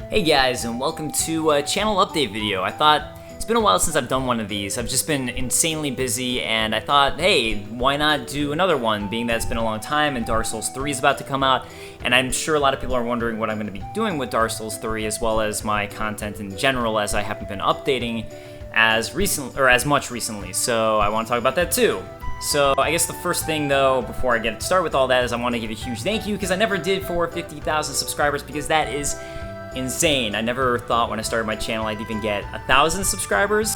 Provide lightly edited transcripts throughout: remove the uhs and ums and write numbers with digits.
Hey guys, and welcome to a channel update video. I thought it's been a while since I've done one of these. I've just been insanely busy, and I thought, hey, why not do another one, being that it's been a long time and Dark Souls 3 is about to come out, and I'm sure a lot of people are wondering what I'm going to be doing with Dark Souls 3 as well as my content in general, as I haven't been updating as much recently, so I want to talk about that too. So I guess the first thing though, before I get started with all that, is I want to give a huge thank you, because I never did for 50,000 subscribers, because that is insane. I never thought when I started my channel I'd even get 1,000 subscribers,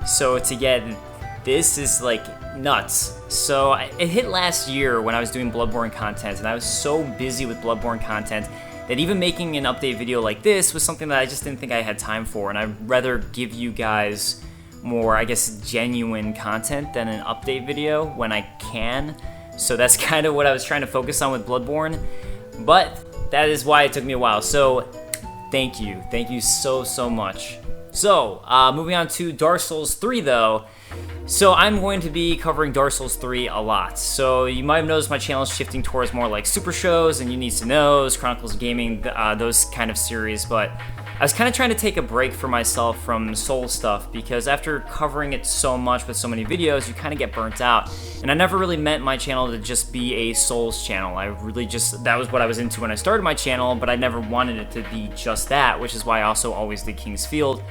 so to get this is like nuts. So it hit last year when I was doing Bloodborne content, and I was so busy with Bloodborne content that even making an update video like this was something that I just didn't think I had time for, and I'd rather give you guys more, I guess, genuine content than an update video when I can. So that's kind of what I was trying to focus on with Bloodborne, but that is why it took me a while. So thank you so much. So, moving on to Dark Souls 3 though. So I'm going to be covering Dark Souls 3 a lot. So you might have noticed my channel is shifting towards more like Super Shows and You Need to Knows, Chronicles of Gaming, those kind of series, but I was kind of trying to take a break for myself from Souls stuff, because after covering it so much with so many videos, you kind of get burnt out. And I never really meant my channel to just be a Souls channel. That was what I was into when I started my channel, but I never wanted it to be just that, which is why I also always did King's Field.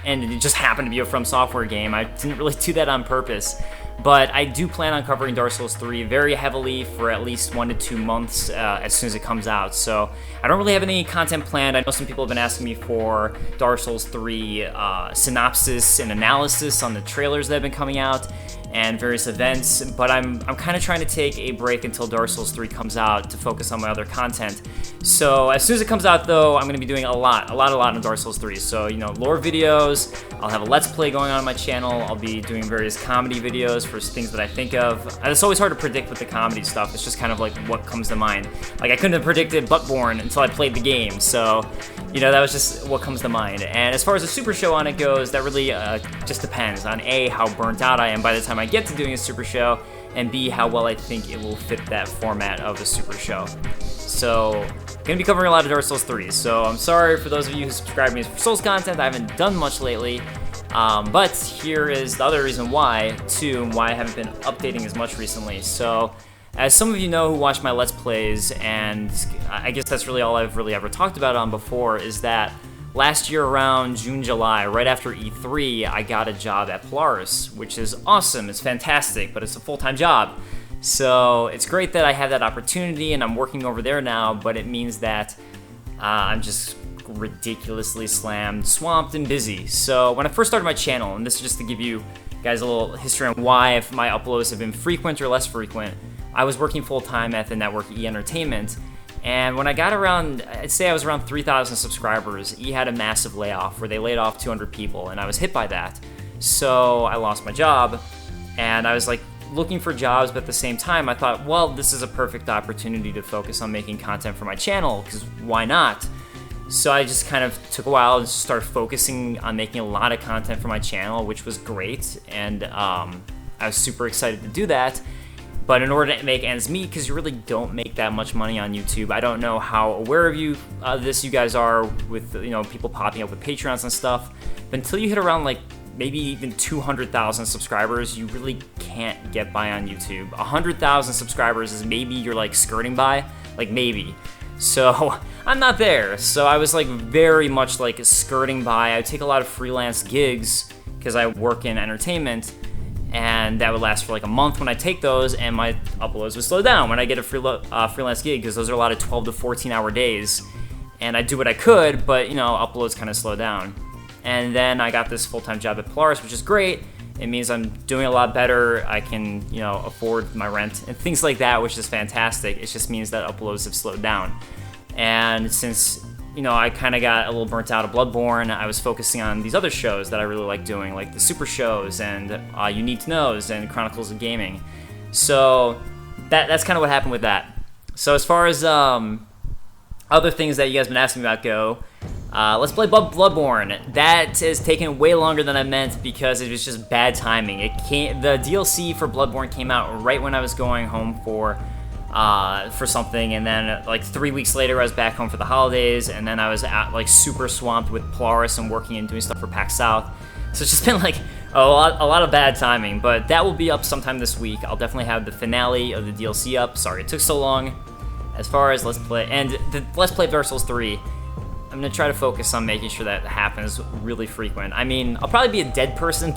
And it just happened to be a From Software game. I didn't really do that on purpose. But I do plan on covering Dark Souls 3 very heavily for at least 1 to 2 months as soon as it comes out. So I don't really have any content planned. I know some people have been asking me for Dark Souls 3 synopsis and analysis on the trailers that have been coming out and various events, but I'm kind of trying to take a break until Dark Souls 3 comes out to focus on my other content. So as soon as it comes out though, I'm going to be doing a lot on Dark Souls 3. So, you know, lore videos, I'll have a Let's Play going on my channel, I'll be doing various comedy videos for things that I think of. And it's always hard to predict with the comedy stuff, it's just kind of like what comes to mind. Like I couldn't have predicted Bloodborne until I played the game, so, you know, that was just what comes to mind. And as far as a Super Show on it goes, that really just depends on A, how burnt out I am by the time I get to doing a Super Show, and B, how well I think it will fit that format of a Super Show. So, gonna be covering a lot of Dark Souls 3, so I'm sorry for those of you who subscribe to me for Souls content. I haven't done much lately, but here is the other reason why, too, and why I haven't been updating as much recently. So, as some of you know who watch my Let's Plays, and I guess that's really all I've really ever talked about on before, is that last year around June, July, right after E3, I got a job at Polaris, which is awesome, it's fantastic, but it's a full-time job. So it's great that I have that opportunity and I'm working over there now, but it means that I'm just ridiculously swamped and busy. So when I first started my channel, and this is just to give you guys a little history on why if my uploads have been frequent or less frequent, I was working full-time at the network E Entertainment. And when I got around, I'd say I was around 3,000 subscribers, E had a massive layoff where they laid off 200 people, and I was hit by that. So I lost my job, and I was like looking for jobs, but at the same time I thought, well, this is a perfect opportunity to focus on making content for my channel, because why not? So I just kind of took a while to start focusing on making a lot of content for my channel, which was great, and I was super excited to do that. But in order to make ends meet, because you really don't make that much money on YouTube, I don't know how aware of you guys are with, you know, people popping up with Patreons and stuff, but until you hit around like maybe even 200,000 subscribers, you really can't get by on YouTube. 100,000 subscribers is maybe you're like skirting by, like maybe. So I'm not there. So I was like very much like skirting by. I take a lot of freelance gigs because I work in entertainment, and that would last for like a month when I take those, and my uploads would slow down when I get a freelance gig, because those are a lot of 12 to 14 hour days, and I do what I could, but you know, uploads kind of slow down. And then I got this full-time job at Polaris, which is great. It means I'm doing a lot better. I can, you know, afford my rent and things like that, which is fantastic. It just means that uploads have slowed down. And since, you know, I kind of got a little burnt out of Bloodborne, I was focusing on these other shows that I really like doing, like the Super Shows and You Need to Knows and Chronicles of Gaming. So that's kind of what happened with that. So as far as other things that you guys have been asking me about go, let's play Bloodborne. That has taken way longer than I meant because it was just bad timing. The DLC for Bloodborne came out right when I was going home for for something, and then like 3 weeks later I was back home for the holidays, and then I was like super swamped with Polaris and working and doing stuff for PAX South. So it's just been like a lot of bad timing, but that will be up sometime this week. I'll definitely have the finale of the DLC up. Sorry it took so long. As far as Let's Play, and the Let's Play Dark Souls 3, I'm going to try to focus on making sure that happens really frequent. I mean, I'll probably be a dead person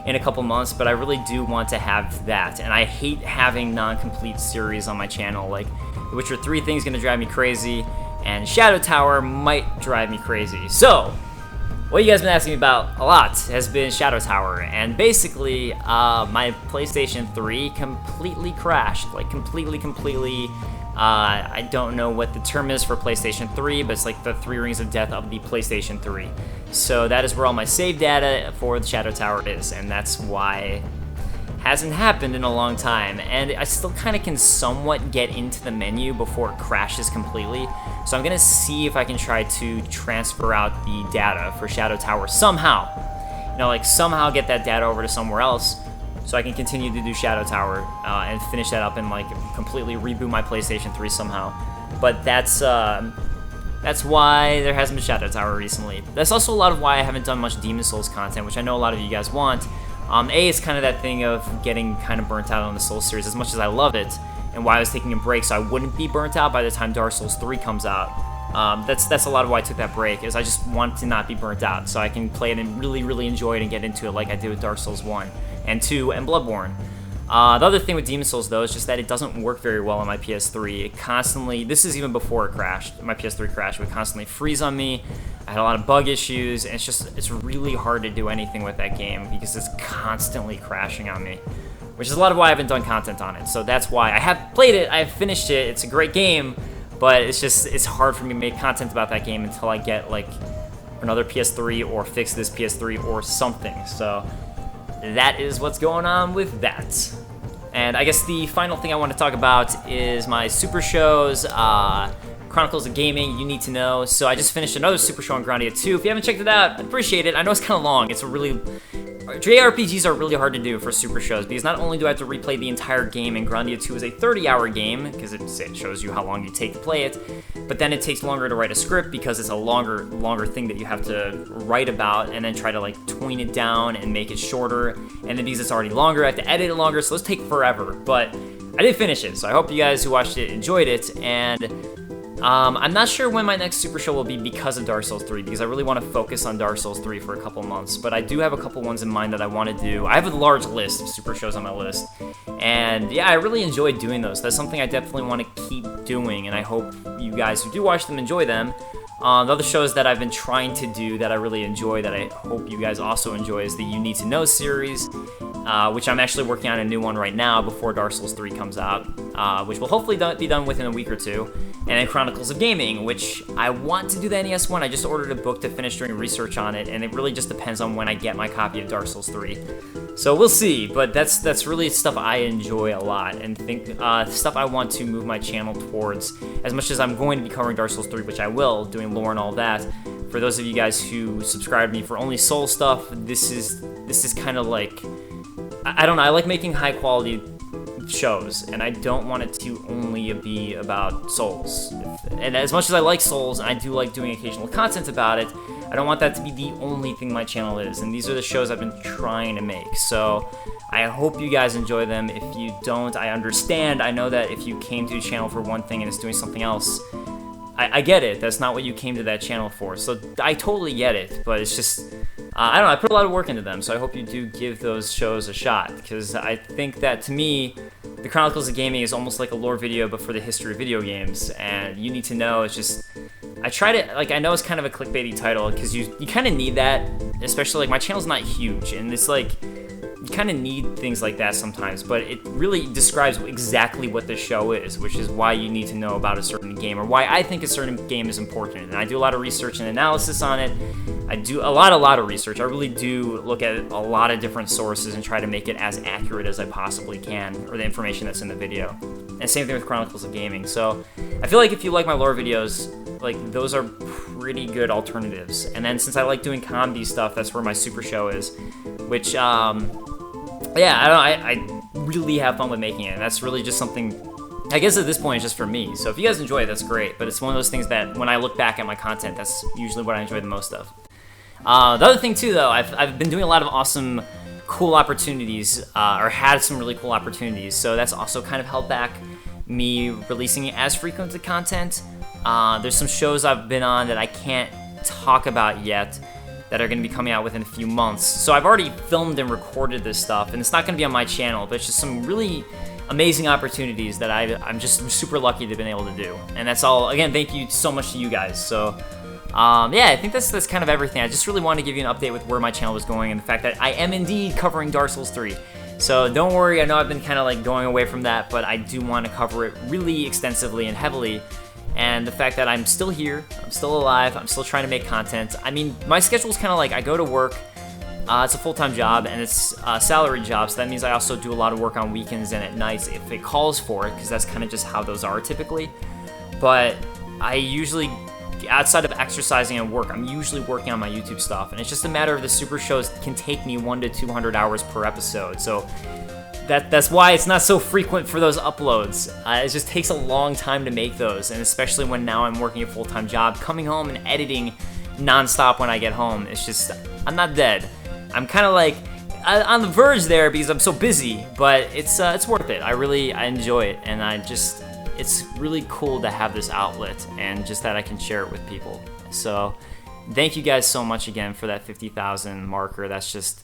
in a couple months, but I really do want to have that, and I hate having non-complete series on my channel. Like, The Witcher 3 thing's going to drive me crazy, and Shadow Tower might drive me crazy. So, what you guys have been asking me about a lot has been Shadow Tower, and basically, my PlayStation 3 completely crashed. Like, completely. I don't know what the term is for PlayStation 3, but it's like the 3 rings of death of the PlayStation 3. So that is where all my save data for the Shadow Tower is, and that's why it hasn't happened in a long time. And I still kind of can somewhat get into the menu before it crashes completely. So I'm going to see if I can try to transfer out the data for Shadow Tower somehow. You know, like somehow get that data over to somewhere else, so I can continue to do Shadow Tower and finish that up and like completely reboot my PlayStation 3 somehow. But that's why there hasn't been Shadow Tower recently. That's also a lot of why I haven't done much Demon Souls content, which I know a lot of you guys want. It's kind of that thing of getting kind of burnt out on the Souls series as much as I love it, and why I was taking a break so I wouldn't be burnt out by the time Dark Souls 3 comes out. That's a lot of why I took that break, is I just want to not be burnt out, so I can play it and really enjoy it and get into it like I did with Dark Souls 1 and 2 and Bloodborne. The other thing with Demon Souls, though, is just that it doesn't work very well on my PS3. It constantly, this is even before it crashed, my PS3 crashed, it would constantly freeze on me. I had a lot of bug issues, and it's really hard to do anything with that game because it's constantly crashing on me, which is a lot of why I haven't done content on it. So that's why I have played it, I have finished it, it's a great game, but it's hard for me to make content about that game until I get like another PS3 or fix this PS3 or something. So that is what's going on with that. And I guess the final thing I want to talk about is my super shows, Chronicles of Gaming, You Need to Know. So I just finished another super show on Arcadia 2. If you haven't checked it out, I'd appreciate it. I know it's kind of long. It's a really... JRPGs are really hard to do for super shows because not only do I have to replay the entire game, and Grandia 2 is a 30-hour game because it shows you how long you take to play it, but then it takes longer to write a script because it's a longer thing that you have to write about and then try to like tween it down and make it shorter, and then because it's already longer, I have to edit it longer, so those take forever. But I did finish it, so I hope you guys who watched it enjoyed it, and I'm not sure when my next super show will be because of Dark Souls 3, because I really want to focus on Dark Souls 3 for a couple months, but I do have a couple ones in mind that I want to do. I have a large list of super shows on my list, and yeah, I really enjoy doing those. That's something I definitely want to keep doing, and I hope you guys who do watch them enjoy them. The other shows that I've been trying to do that I really enjoy, that I hope you guys also enjoy, is the You Need to Know series, which I'm actually working on a new one right now before Dark Souls 3 comes out, which will hopefully be done within a week or two. And then Chronicles of Gaming, which I want to do the NES one. I just ordered a book to finish doing research on it, and it really just depends on when I get my copy of Dark Souls 3. So we'll see, but that's really stuff I enjoy a lot, and think stuff I want to move my channel towards. As much as I'm going to be covering Dark Souls 3, which I will, doing lore and all that. For those of you guys who subscribe to me for only Soul stuff, this is kind of like, I don't know, I like making high quality shows, and I don't want it to only be about Souls. And as much as I like Souls, and I do like doing occasional content about it, I don't want that to be the only thing my channel is, and these are the shows I've been trying to make. So I hope you guys enjoy them. If you don't, I understand. I know that if you came to the channel for one thing and it's doing something else, I get it. That's not what you came to that channel for. So I totally get it, but it's just, I don't know, I put a lot of work into them, so I hope you do give those shows a shot, because I think that, to me, the Chronicles of Gaming is almost like a lore video, but for the history of video games, and You Need to Know is just, I try to, like, I know it's kind of a clickbaity title, because you kind of need that, especially, like, my channel's not huge, and it's like, you kind of need things like that sometimes, but it really describes exactly what the show is, which is why you need to know about a certain game, or why I think a certain game is important. And I do a lot of research and analysis on it. I do a lot of research. I really do look at a lot of different sources and try to make it as accurate as I possibly can, or the information that's in the video. And same thing with Chronicles of Gaming. So I feel like if you like my lore videos, like, those are pretty good alternatives. And then since I like doing comedy stuff, that's where my super show is, which, yeah, I really have fun with making it. And that's really just something I guess at this point it's just for me. So if you guys enjoy it, that's great. But it's one of those things that when I look back at my content, that's usually what I enjoy the most of. The other thing too, though, I've been doing a lot of awesome, cool opportunities, or had some really cool opportunities. So that's also kind of held back me releasing as frequent content. There's some shows I've been on that I can't talk about yet that are going to be coming out within a few months. So I've already filmed and recorded this stuff, and it's not going to be on my channel, but it's just some really amazing opportunities that I'm just super lucky to have been able to do. And that's all. Again, thank you so much to you guys. So yeah, I think that's kind of everything. I just really want to give you an update with where my channel was going and the fact that I am indeed covering Dark Souls 3. So don't worry, I know I've been kind of like going away from that, but I do want to cover it really extensively and heavily. And the fact that I'm still here, I'm still alive, I'm still trying to make content. I mean, my schedule's kind of like I go to work, it's a full-time job, and it's a salaried job, so that means I also do a lot of work on weekends and at nights if it calls for it, because that's kind of just how those are typically. But I usually, outside of exercising and work, I'm usually working on my YouTube stuff, and it's just a matter of the super shows can take me 100 to 200 hours per episode, so that's why it's not so frequent for those uploads. It just takes a long time to make those, and especially when now I'm working a full-time job, coming home and editing non-stop when I get home, it's just, I'm not dead. I'm kind of like on the verge there because I'm so busy, but it's worth it. I enjoy it, and it's really cool to have this outlet and just that I can share it with people. So thank you guys so much again for that 50,000 marker. That's just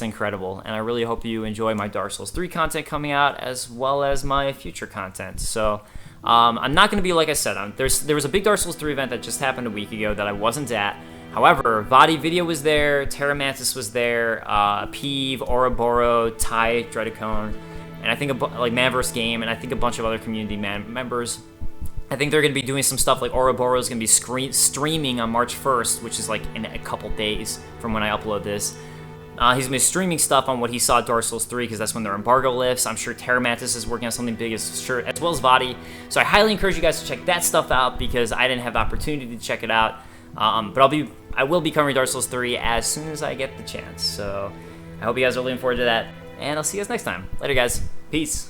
incredible, and I really hope you enjoy my Dark Souls 3 content coming out as well as my future content. So I'm not going to be, like I said, there was a big Dark Souls 3 event that just happened a week ago that I wasn't at. However, Vadi Video was there, Terra Mantis was there, Peeve, Ouroboros, Ty, Dreadicone, and I think like Manverse Game, and I think a bunch of other community members. I think they're going to be doing some stuff like Ouroboros is going to be streaming on March 1st, which is like in a couple days from when I upload this. He's going to be streaming stuff on what he saw at Dark Souls 3 because that's when their embargo lifts. I'm sure Terra Mantis is working on something big as well as Vadi. So I highly encourage you guys to check that stuff out because I didn't have the opportunity to check it out. But I will be covering Dark Souls 3 as soon as I get the chance. So I hope you guys are looking forward to that. And I'll see you guys next time. Later, guys. Peace.